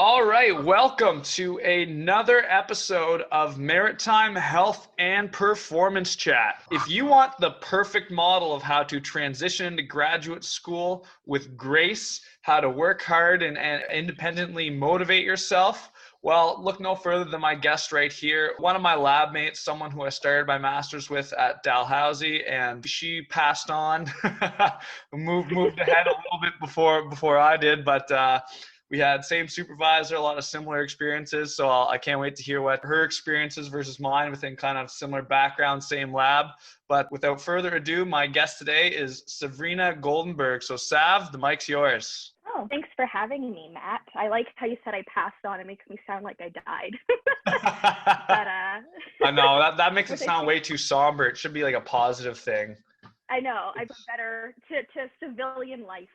All right, welcome to another episode of Maritime Health and Performance Chat. If you want the perfect model of how to transition into graduate school with grace, how to work hard and independently motivate yourself, well, look no further than my guest right here. One of my lab mates, someone who I started my master's with at Dalhousie, and she passed on, moved ahead a little bit before I did, but we had same supervisor, a lot of similar experiences. So I can't wait to hear what her experiences versus mine within kind of similar background, same lab. But without further ado, my guest today is Savrina Goldenberg. So Sav, the mic's yours. Oh, thanks for having me, Matt. I like how you said I passed on. It makes me sound like I died. I know, that makes it sound way too somber. It should be like a positive thing. I know. I go better to civilian life.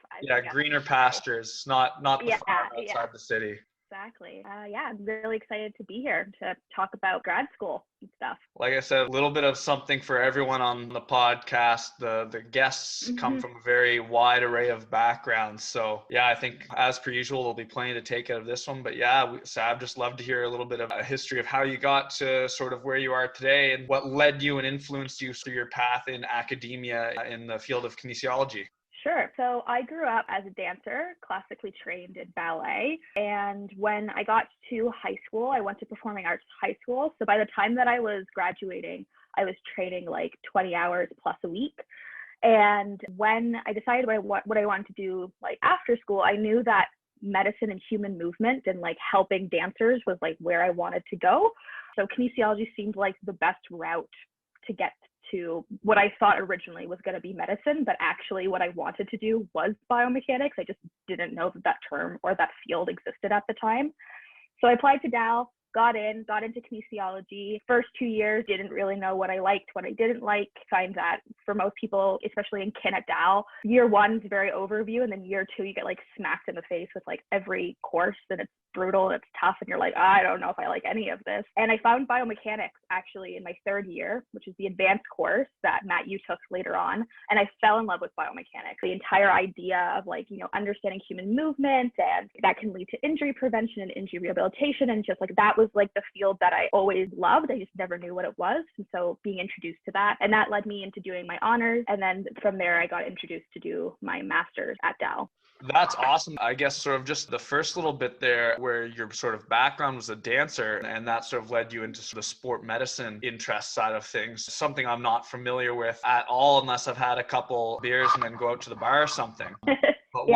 Greener pastures, not the farm outside the city. Exactly. I'm really excited to be here to talk about grad school and stuff. Like I said, a little bit of something for everyone on the podcast. The guests come from a very wide array of backgrounds. So I think as per usual, there'll be plenty to take out of this one. But I'd just love to hear a little bit of a history of how you got to sort of where you are today and what led you and influenced you through your path in academia in the field of kinesiology. Sure. So I grew up as a dancer, classically trained in ballet. And when I got to high school, I went to performing arts high school. So by the time that I was graduating, I was training like 20 hours plus a week. And when I decided what I wanted to do like after school, I knew that medicine and human movement and like helping dancers was like where I wanted to go. So kinesiology seemed like the best route to get to what I thought originally was going to be medicine, but actually what I wanted to do was biomechanics. I just didn't know that term or that field existed at the time. So I applied to Dal, got into kinesiology. First 2 years, didn't really know what I liked, what I didn't like. Find that for most people, especially in kin at Dal, year one is very overview, and then year two, you get like smacked in the face with like every course, and it's brutal and it's tough, and you're like, I don't know if I like any of this. And I found biomechanics actually in my third year, which is the advanced course that Matt, you took later on. And I fell in love with biomechanics. The entire idea of like, understanding human movement, and that can lead to injury prevention and injury rehabilitation. And just like, that was like the field that I always loved. I just never knew what it was. And so being introduced to that, and that led me into doing my honors. And then from there, I got introduced to do my master's at Dal. That's awesome. I guess sort of just the first little bit there where your sort of background was a dancer, and that sort of led you into sort of sport medicine interest side of things, something I'm not familiar with at all unless I've had a couple beers and then go out to the bar or something. But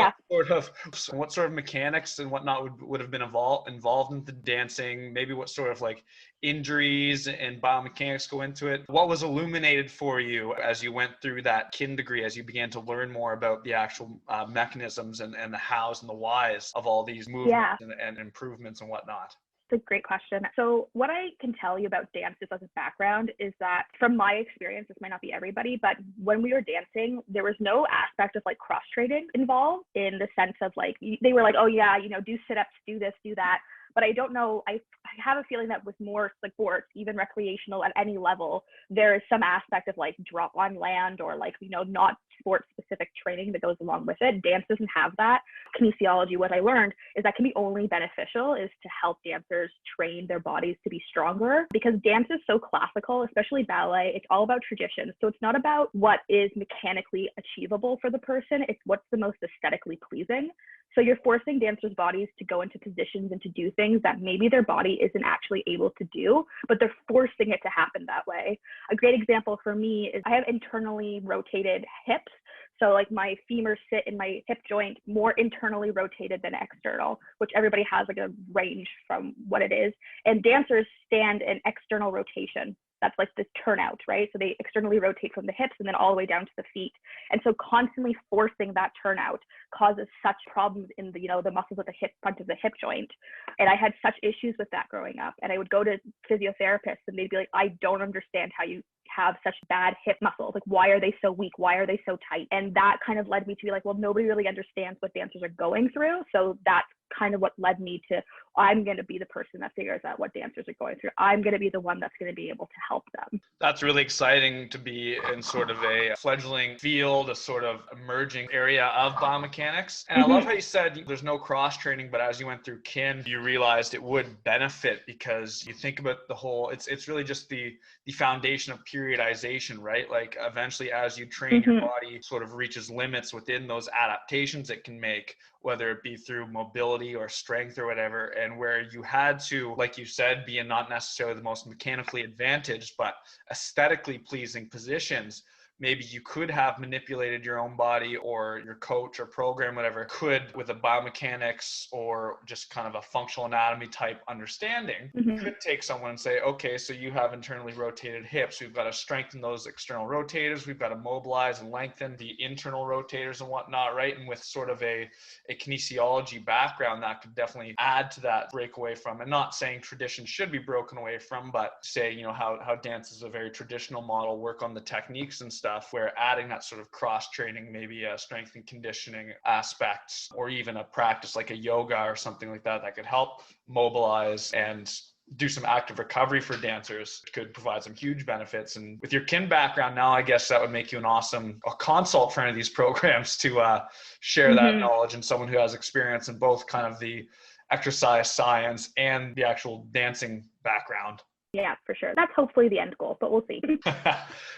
what sort of mechanics and whatnot would have been involved in the dancing? Maybe what sort of like injuries and biomechanics go into it? What was illuminated for you as you went through that kin degree, as you began to learn more about the actual mechanisms and the hows and the whys of all these movements and improvements and whatnot? It's a great question. So what I can tell you about dances as a background is that from my experience, this might not be everybody, but when we were dancing, there was no aspect of like cross training involved, in the sense of like, they were like, oh yeah, do sit-ups, do this, do that. But I don't know, I have a feeling that with more like sports, even recreational at any level, there is some aspect of like drop on land or like, not sport specific training that goes along with it. Dance doesn't have that. Kinesiology, what I learned is that can be only beneficial is to help dancers train their bodies to be stronger, because dance is so classical, especially ballet. It's all about tradition. So it's not about what is mechanically achievable for the person. It's what's the most aesthetically pleasing. So you're forcing dancers' bodies to go into positions and to do things that maybe their body isn't actually able to do, but they're forcing it to happen that way. A great example for me is I have internally rotated hips. So like my femurs sit in my hip joint more internally rotated than external, which everybody has like a range from what it is. And dancers stand in external rotation. That's like this turnout, right? So they externally rotate from the hips and then all the way down to the feet. And so constantly forcing that turnout causes such problems in the muscles of the hip, front of the hip joint. And I had such issues with that growing up. And I would go to physiotherapists and they'd be like, I don't understand how you have such bad hip muscles. Like, why are they so weak? Why are they so tight? And that kind of led me to be like, well, nobody really understands what dancers are going through. So that's kind of what led me to, I'm going to be the person that figures out what dancers are going through. I'm going to be the one that's going to be able to help them. That's really exciting to be in sort of a fledgling field, a sort of emerging area of biomechanics. And I love how you said there's no cross training, but as you went through kin, you realized it would benefit because you think about the whole, it's really just the foundation of periodization, right? Like eventually as you train, your body sort of reaches limits within those adaptations it can make, whether it be through mobility or strength or whatever, and where you had to, like you said, be in not necessarily the most mechanically advantaged, but aesthetically pleasing positions. Maybe you could have manipulated your own body, or your coach or program, whatever, could, with a biomechanics or just kind of a functional anatomy type understanding, could take someone and say, okay, so you have internally rotated hips. We've got to strengthen those external rotators. We've got to mobilize and lengthen the internal rotators and whatnot, right? And with sort of a kinesiology background, that could definitely add to that breakaway from, and not saying tradition should be broken away from, but say, you know, how dance is a very traditional model, work on the techniques and stuff, where adding that sort of cross training, maybe a strength and conditioning aspects, or even a practice like a yoga or something like that, that could help mobilize and do some active recovery for dancers, could provide some huge benefits. And with your kin background now, I guess that would make you an awesome consult for any of these programs to share that knowledge, and someone who has experience in both kind of the exercise science and the actual dancing background. Yeah, for sure. That's hopefully the end goal, but we'll see.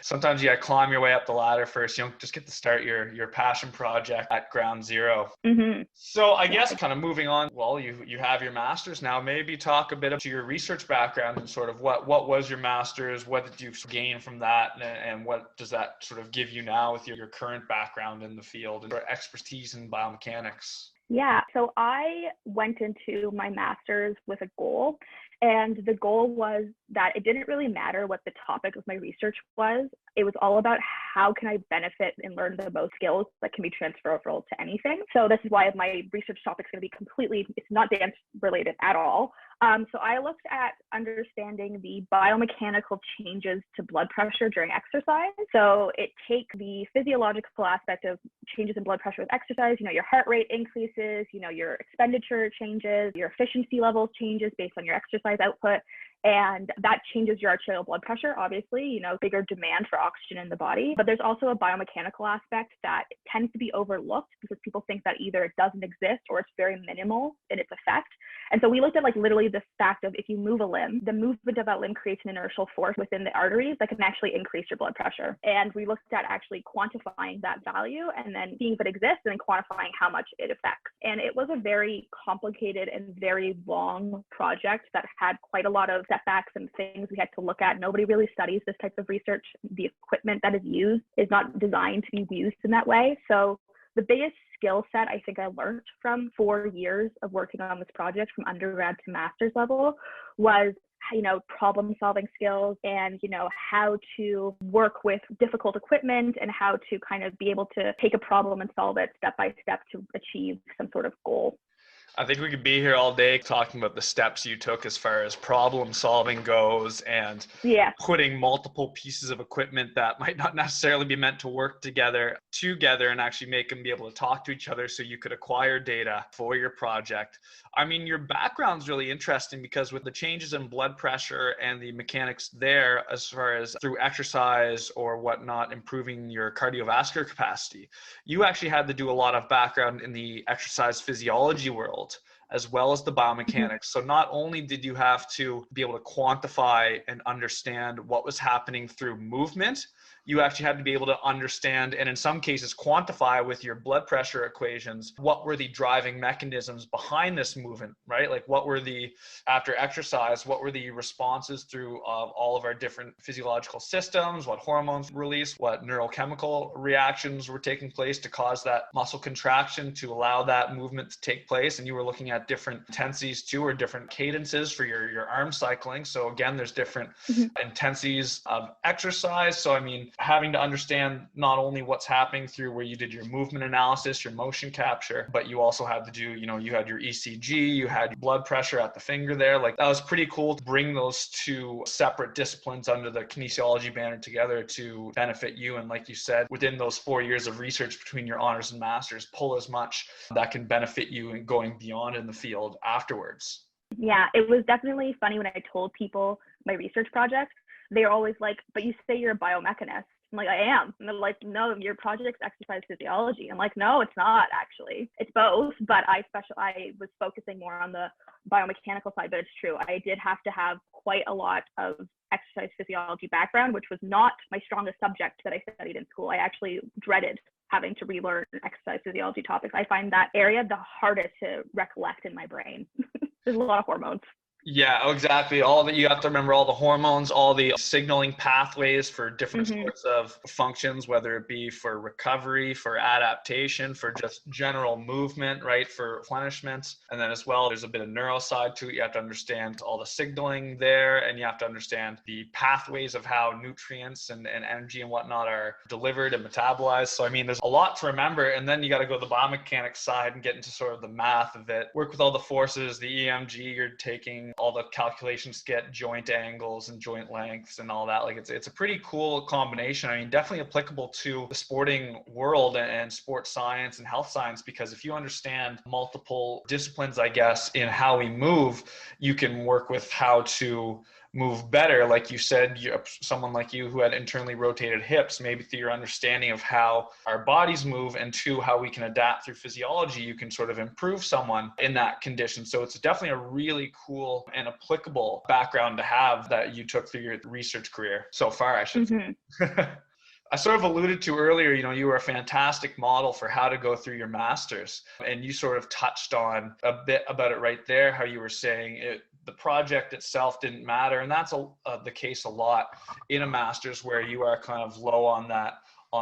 Sometimes you gotta climb your way up the ladder first. You don't just get to start your passion project at ground zero. So I guess kind of moving on, well, you have your master's now. Maybe talk a bit about your research background and sort of what was your master's, what did you gain from that, and what does that sort of give you now with your current background in the field and your expertise in biomechanics? Yeah, so I went into my master's with a goal. And the goal was that it didn't really matter what the topic of my research was. It was all about how can I benefit and learn the most skills that can be transferable to anything. So this is why my research topic is going to be completely, it's not dance related at all. So I looked at understanding the biomechanical changes to blood pressure during exercise. So it takes the physiological aspect of changes in blood pressure with exercise, you know, your heart rate increases, you know, your expenditure changes, your efficiency levels changes based on your exercise output. And that changes your arterial blood pressure, obviously, you know, bigger demand for oxygen in the body. But there's also a biomechanical aspect that tends to be overlooked because people think that either it doesn't exist or it's very minimal in its effect. And so we looked at like literally the fact of if you move a limb, the movement of that limb creates an inertial force within the arteries that can actually increase your blood pressure. And we looked at actually quantifying that value and then seeing if it exists and then quantifying how much it affects. And it was a very complicated and very long project that had quite a lot of setbacks and things we had to look at. Nobody really studies this type of research. The equipment that is used is not designed to be used in that way. So the biggest skill set I think I learned from 4 years of working on this project from undergrad to master's level was, you know, problem solving skills and, you know, how to work with difficult equipment and how to kind of be able to take a problem and solve it step by step to achieve some sort of goal. I think we could be here all day talking about the steps you took as far as problem solving goes, and putting multiple pieces of equipment that might not necessarily be meant to work together and actually make them be able to talk to each other so you could acquire data for your project. I mean, your background's really interesting because with the changes in blood pressure and the mechanics there, as far as through exercise or whatnot, improving your cardiovascular capacity, you actually had to do a lot of background in the exercise physiology world, as well as the biomechanics. So not only did you have to be able to quantify and understand what was happening through movement, you actually had to be able to understand, and in some cases quantify with your blood pressure equations, what were the driving mechanisms behind this movement, right? Like what were the, after exercise, what were the responses through all of our different physiological systems, what hormones released, what neurochemical reactions were taking place to cause that muscle contraction to allow that movement to take place. And you were looking at different intensities too, or different cadences for your arm cycling. So again, there's different intensities of exercise. So I mean, having to understand not only what's happening through where you did your movement analysis, your motion capture, but you also had to do, you had your ECG, you had your blood pressure at the finger there. Like, that was pretty cool to bring those two separate disciplines under the kinesiology banner together to benefit you. And like you said, within those 4 years of research between your honors and masters, pull as much that can benefit you in going beyond in the field afterwards. Yeah, it was definitely funny when I told people my research project. They're always like, but you say you're a biomechanist. I'm like, I am. And they're like, no, your project's exercise physiology. I'm like, no, it's not actually. It's both, but I was focusing more on the biomechanical side, but it's true. I did have to have quite a lot of exercise physiology background, which was not my strongest subject that I studied in school. I actually dreaded having to relearn exercise physiology topics. I find that area the hardest to recollect in my brain. There's a lot of hormones. Yeah, exactly. All that, you have to remember all the hormones, all the signaling pathways for different sorts of functions, whether it be for recovery, for adaptation, for just general movement, right? For replenishment. And then as well, there's a bit of neuro side to it. You have to understand all the signaling there, and you have to understand the pathways of how nutrients and energy and whatnot are delivered and metabolized. So, I mean, there's a lot to remember. And then you got to go to the biomechanics side and get into sort of the math of it, work with all the forces, the EMG you're taking, all the calculations, get joint angles and joint lengths and all that. Like, it's a pretty cool combination. I mean, definitely applicable to the sporting world and sports science and health science, because if you understand multiple disciplines, I guess, in how we move, you can work with how to move better. Like you said, someone like you who had internally rotated hips, maybe through your understanding of how our bodies move and to how we can adapt through physiology, you can sort of improve someone in that condition. So it's definitely a really cool and applicable background to have that you took through your research career so far, I should say. I sort of alluded to earlier, you were a fantastic model for how to go through your master's, and you sort of touched on a bit about it right there, how you were saying the project itself didn't matter. And that's the case a lot in a master's, where you are kind of low on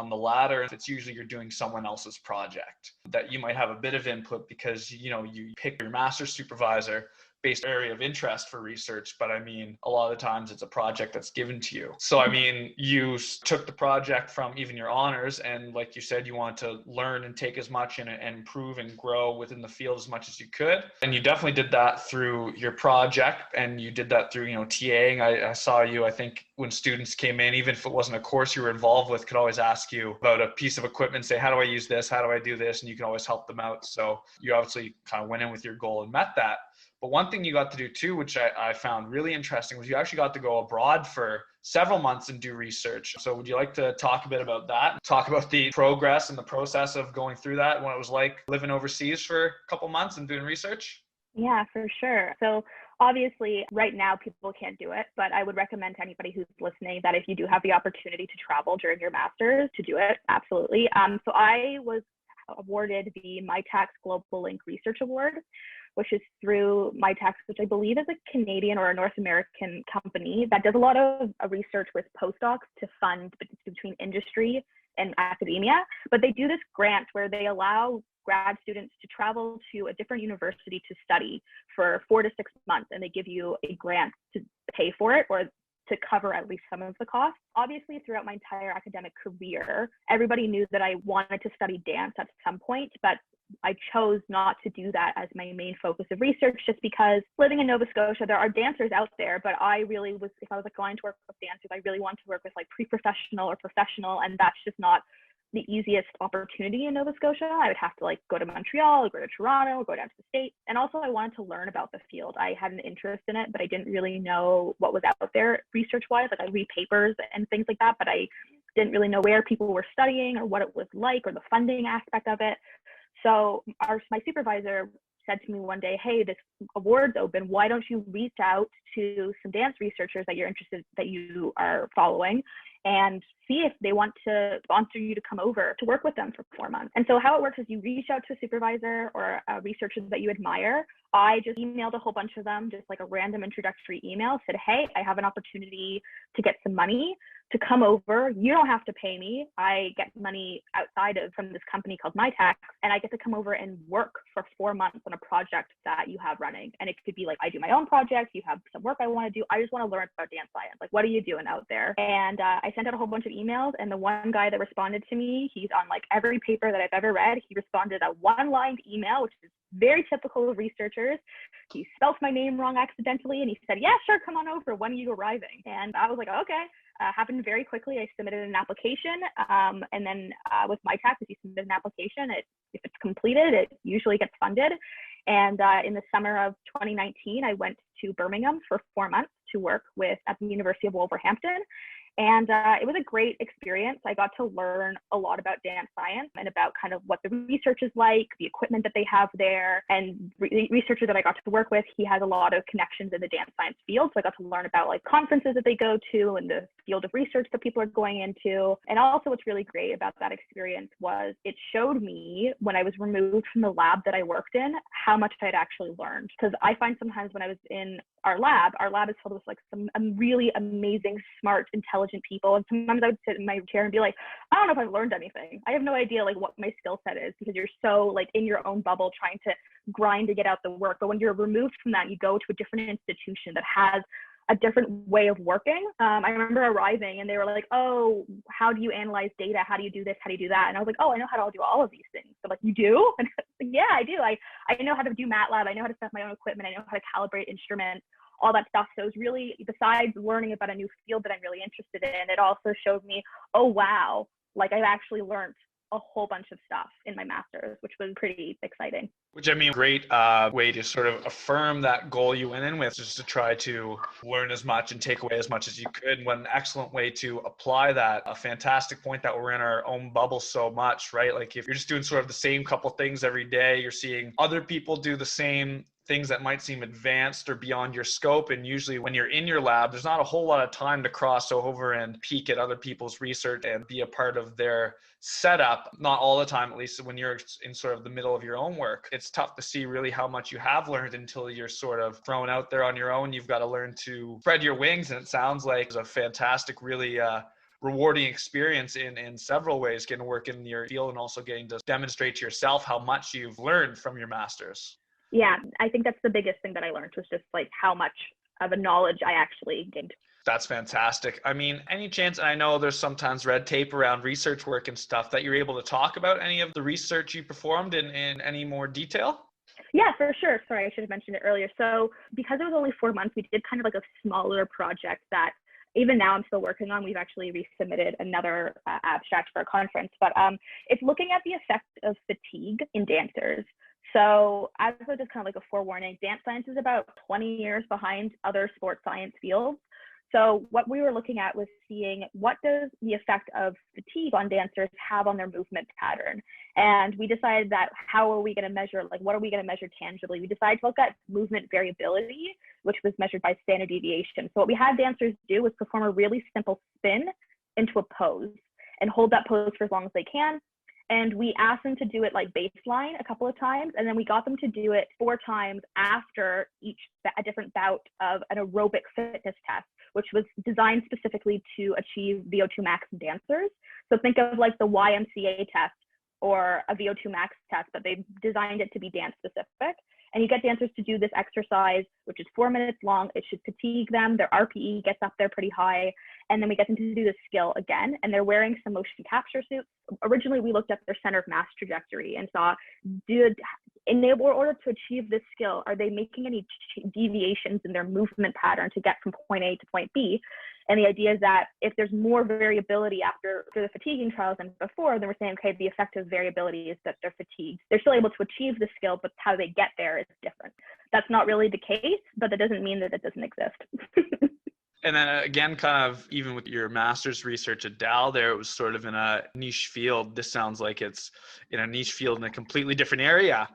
the ladder. It's usually you're doing someone else's project that you might have a bit of input, because, you pick your master's supervisor based area of interest for research. But I mean, a lot of the times it's a project that's given to you. So, I mean, you took the project from even your honors, and like you said, you want to learn and take as much and improve and grow within the field as much as you could. And you definitely did that through your project, and you did that through, TAing. I saw you, I think, when students came in, even if it wasn't a course you were involved with, could always ask you about a piece of equipment, say, how do I use this? How do I do this? And you can always help them out. So you obviously kind of went in with your goal and met that. But one thing you got to do too, which I found really interesting, was you actually got to go abroad for several months and do research. So would you like to talk a bit about that? Talk about the progress and the process of going through that, what it was like living overseas for a couple months and doing research? Yeah, for sure. So obviously right now people can't do it, but I would recommend to anybody who's listening that if you do have the opportunity to travel during your master's, to do it. Absolutely. So I was awarded the MyTax Global Link Research Award, which is through MyTax, which I believe is a Canadian or a North American company that does a lot of research with postdocs to fund between industry and academia. But they do this grant where they allow grad students to travel to a different university to study for 4 to 6 months, and they give you a grant to pay for it, or to cover at least some of the costs. Obviously, throughout my entire academic career, everybody knew that I wanted to study dance at some point, but I chose not to do that as my main focus of research, just because living in Nova Scotia, there are dancers out there, but I really was, if I was going to work with dancers, I really wanted to work with pre-professional or professional, and that's just not the easiest opportunity in Nova Scotia. I would have to go to Montreal, or go to Toronto, or go down to the States. And also I wanted to learn about the field. I had an interest in it, but I didn't really know what was out there research-wise. I read papers and things like that, but I didn't really know where people were studying or what it was like, or the funding aspect of it. So my supervisor said to me one day, hey, this award's open. Why don't you reach out to some dance researchers that you're interested, that you are following, and see if they want to sponsor you to come over to work with them for 4 months. And so how it works is you reach out to a supervisor or a researcher that you admire. I just emailed a whole bunch of them, just like a random introductory email, said, hey, I have an opportunity to get some money to come over. You don't have to pay me. I get money outside of from this company called Maritime, and I get to come over and work for 4 months on a project that you have running. And it could be like, I do my own project, you have some work I want to do. I just want to learn about dance science. Like, what are you doing out there? And I sent out a whole bunch of emails, and the one guy that responded to me, he's on like every paper that I've ever read. He responded a one-lined email, which is very typical of researchers. He spelled my name wrong accidentally, and he said, yeah, sure, come on over. When are you arriving? And I was like, okay. Happened very quickly. I submitted an application, and then with MyTax, if you submit an application, if it's completed, it usually gets funded. And in the summer of 2019, I went to Birmingham for 4 months to work at the University of Wolverhampton. And it was a great experience. I got to learn a lot about dance science and about kind of what the research is like, the equipment that they have there. And the researcher that I got to work with, he has a lot of connections in the dance science field. So I got to learn about like conferences that they go to and the field of research that people are going into. And also what's really great about that experience was it showed me when I was removed from the lab that I worked in, how much I'd actually learned. Because I find sometimes when I was in our lab is filled with like some really amazing, smart, intelligent people. And sometimes I would sit in my chair and be like, I don't know if I've learned anything. I have no idea like what my skill set is, because you're so like in your own bubble trying to grind to get out the work. But when you're removed from that, you go to a different institution that has a different way of working. I remember arriving and they were like, oh, how do you analyze data? How do you do this? How do you do that? And I was like, oh, I know how to do all of these things. So like, you do? And I was like, yeah, I do. I know how to do MATLAB. I know how to set up my own equipment. I know how to calibrate instruments, all that stuff. So it was really, besides learning about a new field that I'm really interested in, it also showed me, oh, wow, like I've actually learned a whole bunch of stuff in my master's, which was pretty exciting. Which, I mean, great way to sort of affirm that goal you went in with, just to try to learn as much and take away as much as you could. And what an excellent way to apply that. A fantastic point that we're in our own bubble so much, right? Like if you're just doing sort of the same couple things every day, you're seeing other people do the same things that might seem advanced or beyond your scope. And usually when you're in your lab, there's not a whole lot of time to cross over and peek at other people's research and be a part of their setup. Not all the time, at least when you're in sort of the middle of your own work. It's tough to see really how much you have learned until you're sort of thrown out there on your own. You've got to learn to spread your wings. And it sounds like it's a fantastic, really rewarding experience in several ways, getting to work in your field and also getting to demonstrate to yourself how much you've learned from your master's. Yeah, I think that's the biggest thing that I learned, was just like how much of a knowledge I actually gained. That's fantastic. I mean, any chance, and I know there's sometimes red tape around research work and stuff, that you're able to talk about any of the research you performed in any more detail? Yeah, for sure. Sorry, I should have mentioned it earlier. So because it was only 4 months, we did kind of like a smaller project that even now I'm still working on. We've actually resubmitted another abstract for our conference, but it's looking at the effect of fatigue in dancers. So as just kind of like a forewarning, dance science is about 20 years behind other sports science fields. So what we were looking at was seeing what does the effect of fatigue on dancers have on their movement pattern. And we decided that how are we going to measure, like what are we going to measure tangibly? We decided to look at movement variability, which was measured by standard deviation. So what we had dancers do was perform a really simple spin into a pose and hold that pose for as long as they can. And we asked them to do it like baseline a couple of times, and then we got them to do it 4 times after a different bout of an aerobic fitness test, which was designed specifically to achieve VO2 max in dancers. So think of like the YMCA test or a VO2 max test, but they designed it to be dance specific. And you get dancers to do this exercise, which is 4 minutes long. It should fatigue them. Their RPE gets up there pretty high. And then we get them to do this skill again. And they're wearing some motion capture suits. Originally, we looked at their center of mass trajectory and saw, in order to achieve this skill, are they making any deviations in their movement pattern to get from point A to point B? And the idea is that if there's more variability after the fatiguing trials than before, then we're saying, okay, the effect of variability is that they're fatigued. They're still able to achieve the skill, but how they get there is different. That's not really the case, but that doesn't mean that it doesn't exist. And then again, kind of even with your master's research at Dal there, it was sort of in a niche field. This sounds like it's in a niche field in a completely different area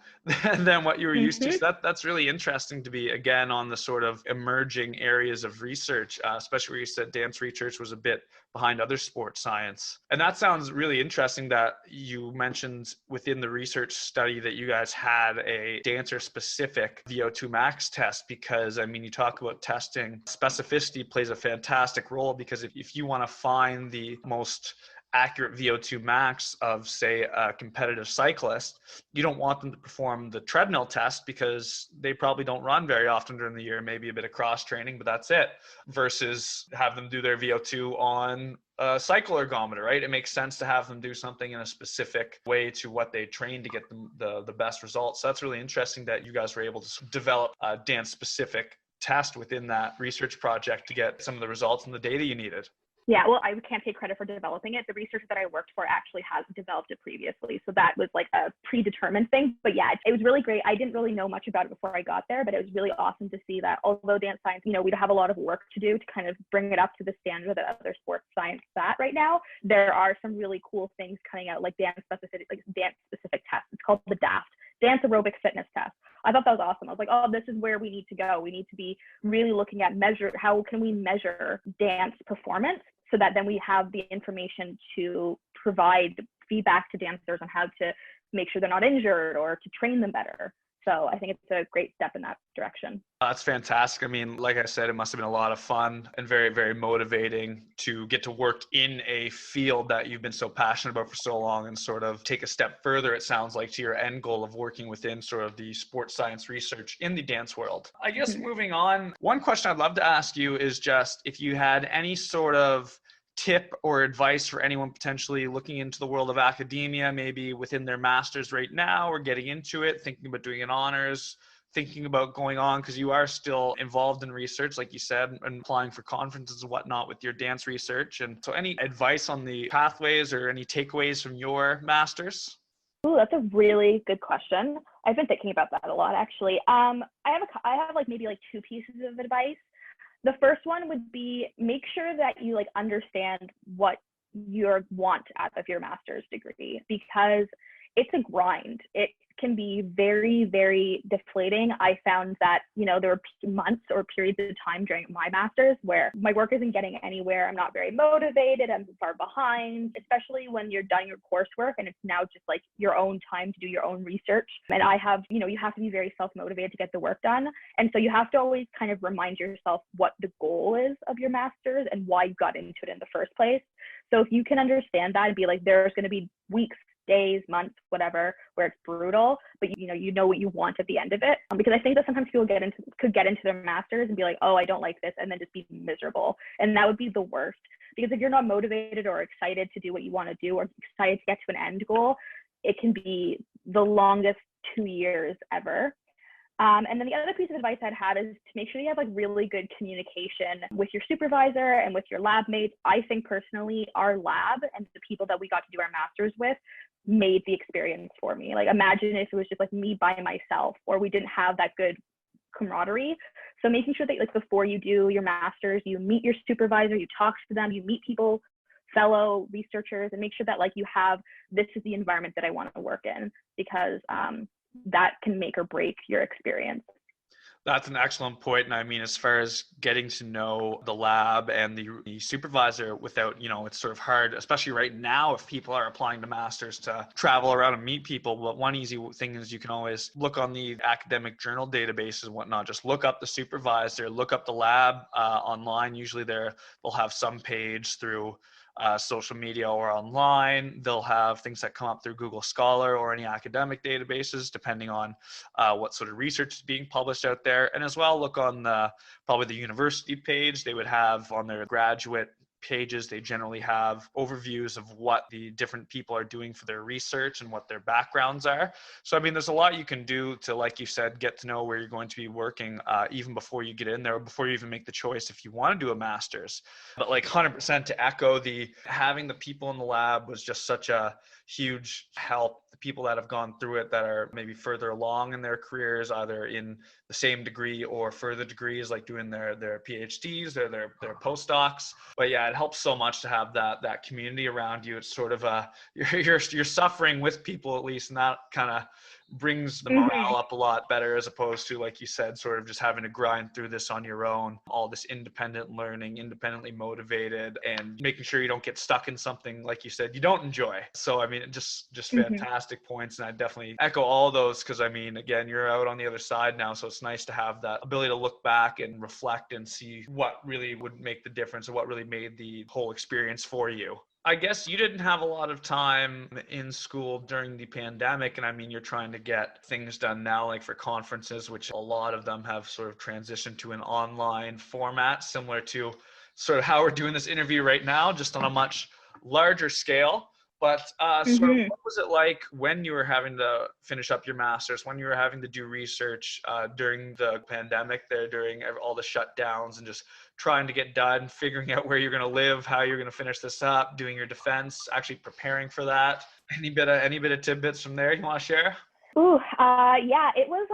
than what you were used to. Mm-hmm. So that's really interesting to be, again, on the sort of emerging areas of research, especially where you said dance research was a bit behind other sports science. And that sounds really interesting that you mentioned within the research study that you guys had a dancer specific VO2 max test, because I mean, you talk about testing, specificity plays a fantastic role, because if you want to find the most accurate VO2 max of, say, a competitive cyclist, you don't want them to perform the treadmill test because they probably don't run very often during the year, maybe a bit of cross training, but that's it, versus have them do their VO2 on a cycle ergometer, right? It makes sense to have them do something in a specific way to what they train to get them the best results. So that's really interesting that you guys were able to develop a dance specific test within that research project to get some of the results and the data you needed. Yeah, well, I can't take credit for developing it. The researcher that I worked for actually has developed it previously. So that was like a predetermined thing. But yeah, it was really great. I didn't really know much about it before I got there, but it was really awesome to see that although dance science, you know, we have a lot of work to do to kind of bring it up to the standard that other sports science is at right now. There are some really cool things coming out, like dance specific tests. It's called the DAFT, Dance Aerobic Fitness Test. I thought that was awesome. I was like, oh, this is where we need to go. We need to be really looking at how can we measure dance performance, so that then we have the information to provide feedback to dancers on how to make sure they're not injured or to train them better. So I think it's a great step in that direction. That's fantastic. I mean, like I said, it must have been a lot of fun and very, very motivating to get to work in a field that you've been so passionate about for so long and sort of take a step further, it sounds like, to your end goal of working within sort of the sports science research in the dance world. I guess moving on, one question I'd love to ask you is just if you had any sort of tip or advice for anyone potentially looking into the world of academia, maybe within their master's right now or getting into it, thinking about doing an honors, thinking about going on, because you are still involved in research, like you said, and applying for conferences and whatnot with your dance research. And so any advice on the pathways or any takeaways from your master's? Ooh, that's a really good question. I've been thinking about that a lot, actually. I have like maybe like two pieces of advice. The first one would be make sure that you like understand what you want out of your master's degree, because it's a grind. It can be very, very deflating. I found that, you know, there were months or periods of time during my master's where my work isn't getting anywhere. I'm not very motivated. I'm far behind, especially when you're done your coursework and it's now just like your own time to do your own research. And I have, you know, you have to be very self-motivated to get the work done. And so you have to always kind of remind yourself what the goal is of your master's and why you got into it in the first place. So if you can understand that and be like, there's going to be weeks, days, months, whatever, where it's brutal, but you know what you want at the end of it. Because I think that sometimes people could get into their masters and be like, oh, I don't like this, and then just be miserable. And that would be the worst. Because if you're not motivated or excited to do what you want to do or excited to get to an end goal, it can be the longest 2 years ever. And then the other piece of advice I'd have is to make sure you have like really good communication with your supervisor and with your lab mates. I think personally, our lab and the people that we got to do our masters with made the experience for me. Like imagine if it was just like me by myself, or we didn't have that good camaraderie. So making sure that like before you do your masters, you meet your supervisor, you talk to them, you meet people, fellow researchers, and make sure that like you have, this is the environment that I want to work in, because that can make or break your experience. That's an excellent point. And I mean, as far as getting to know the lab and the supervisor without, you know, it's sort of hard, especially right now, if people are applying to masters to travel around and meet people. But one easy thing is you can always look on the academic journal databases and whatnot, just look up the supervisor, look up the lab online. Usually they'll have some page through social media or online. They'll have things that come up through Google Scholar or any academic databases, depending on what sort of research is being published out there. And as well, look on probably the university page. They would have on their graduate pages. They generally have overviews of what the different people are doing for their research and what their backgrounds are. So, I mean, there's a lot you can do to, like you said, get to know where you're going to be working even before you get in there, or before you even make the choice if you want to do a master's. But like 100% to echo, having the people in the lab was just such a huge help. The people that have gone through it that are maybe further along in their careers, either in the same degree or further degrees, like doing their PhDs or their postdocs. But yeah, it helps so much to have that community around you. It's sort of you're suffering with people, at least, and that kind of brings the morale up a lot better, as opposed to, like you said, sort of just having to grind through this on your own, all this independent learning, independently motivated, and making sure you don't get stuck in something, like you said, you don't enjoy. So, I mean, just fantastic points. And I definitely echo all those, because I mean, again, you're out on the other side now. So it's nice to have that ability to look back and reflect and see what really would make the difference, or what really made the whole experience for you. I guess you didn't have a lot of time in school during the pandemic. And I mean, you're trying to get things done now, like for conferences, which a lot of them have sort of transitioned to an online format, similar to sort of how we're doing this interview right now, just on a much larger scale. But sort of, what was it like when you were having to finish up your master's, when you were having to do research during the pandemic there, during all the shutdowns, and just trying to get done, figuring out where you're going to live, how you're going to finish this up, doing your defense, actually preparing for that? Any bit of tidbits from there you want to share? Yeah, it was,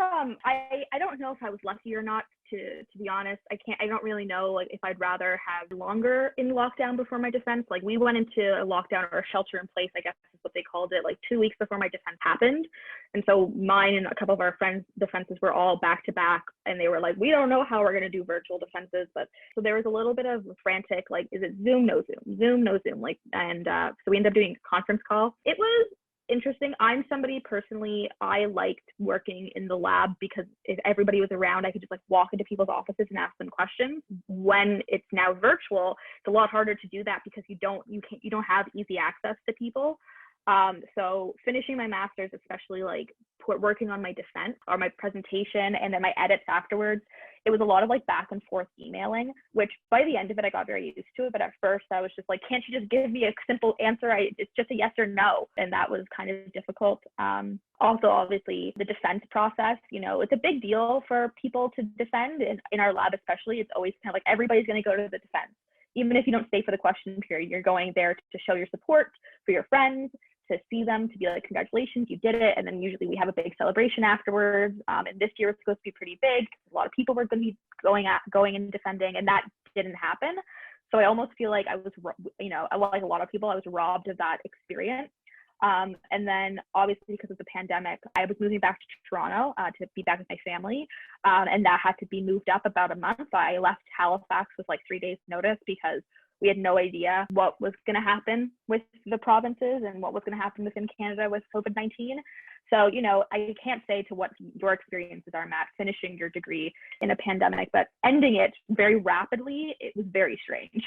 I don't know if I was lucky or not, to be honest. I don't really know, like, if I'd rather have longer in lockdown before my defense. Like, we went into a lockdown, or a shelter in place, I guess is what they called it, like 2 weeks before my defense happened. And so mine and a couple of our friends' defenses were all back to back, and they were like, we don't know how we're going to do virtual defenses. But so there was a little bit of frantic, like, is it Zoom, no Zoom, Zoom, no Zoom, like, and so we ended up doing a conference call. It was interesting. I'm somebody personally, I liked working in the lab, because if everybody was around, I could just like walk into people's offices and ask them questions. When it's now virtual, it's a lot harder to do that, because you don't have easy access to people. So finishing my master's, especially like working on my defense or my presentation and then my edits afterwards, it was a lot of like back and forth emailing, which by the end of it, I got very used to it. But at first I was just like, can't you just give me a simple answer? It's just a yes or no. And that was kind of difficult. Also, obviously, the defense process, it's a big deal for people to defend. In our lab especially, it's always kind of like everybody's going to go to the defense. Even if you don't stay for the question period, you're going there to show your support for your friends, to see them, to be like, congratulations, you did it. And then usually we have a big celebration afterwards. And this year it's supposed to be pretty big, because a lot of people were going to be going and defending, and that didn't happen. So I almost feel like I was, like a lot of people, I was robbed of that experience. And then obviously, because of the pandemic, I was moving back to Toronto to be back with my family. And that had to be moved up about a month. I left Halifax with like 3 days notice, because we had no idea what was going to happen with the provinces and what was going to happen within Canada with COVID-19. So, I can't say to what your experiences are, Matt, finishing your degree in a pandemic, but ending it very rapidly, it was very strange.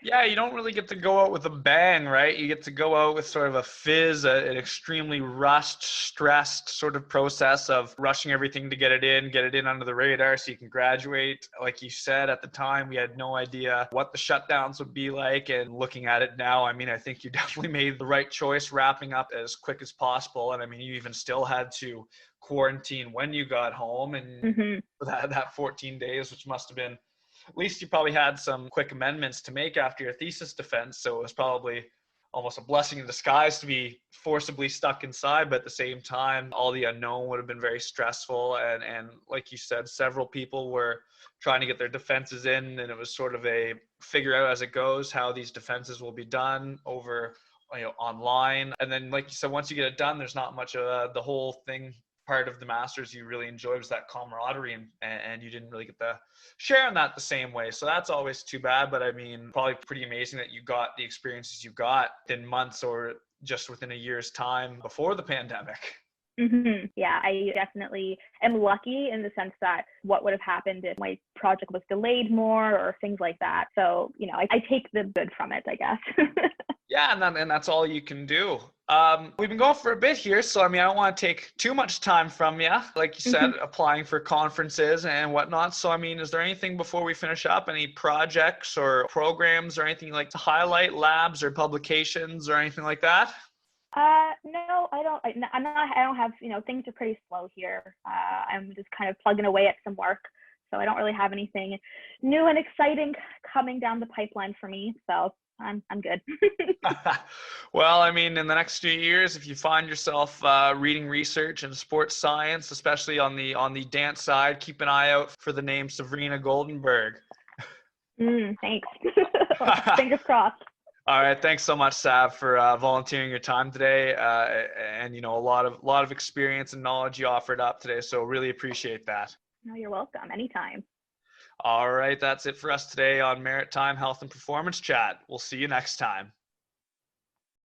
Yeah, you don't really get to go out with a bang, right? You get to go out with sort of a fizz, an extremely rushed, stressed sort of process of rushing everything to get it in under the radar so you can graduate. Like you said, at the time, we had no idea what the shutdowns would be like. And looking at it now, I mean, I think you definitely made the right choice, wrapping up as quick as possible. And I mean, you even still had to quarantine when you got home, and for that 14 days, which must have been, at least you probably had some quick amendments to make after your thesis defense. So it was probably almost a blessing in disguise to be forcibly stuck inside. But at the same time, all the unknown would have been very stressful. And like you said, several people were trying to get their defenses in, and it was sort of a figure out as it goes how these defenses will be done over, online. And then, like you said, once you get it done, there's not much of the whole thing. Part of the master's you really enjoyed was that camaraderie, and you didn't really get to share in that the same way. So that's always too bad. But I mean, probably pretty amazing that you got the experiences you got in months or just within a year's time before the pandemic. Yeah, I definitely am lucky in the sense that what would have happened if my project was delayed more or things like that. So, I take the good from it, I guess. Yeah, and that's all you can do. We've been going for a bit here, so I mean, I don't want to take too much time from you. Like you said, applying for conferences and whatnot. So, I mean, is there anything before we finish up? Any projects or programs or anything you'd like to highlight, labs or publications or anything like that? No, I don't. I don't have. Things are pretty slow here. I'm just kind of plugging away at some work, so I don't really have anything new and exciting coming down the pipeline for me. So I'm good. Well, I mean, in the next few years, if you find yourself reading research in sports science, especially on the dance side, keep an eye out for the name Savrina Goldenberg. Thanks. Fingers crossed. All right, thanks so much, Sav, for volunteering your time today, and a lot of experience and knowledge you offered up today. So really appreciate that. No, you're welcome. Anytime. All right, that's it for us today on Maritime Health and Performance Chat. We'll see you next time.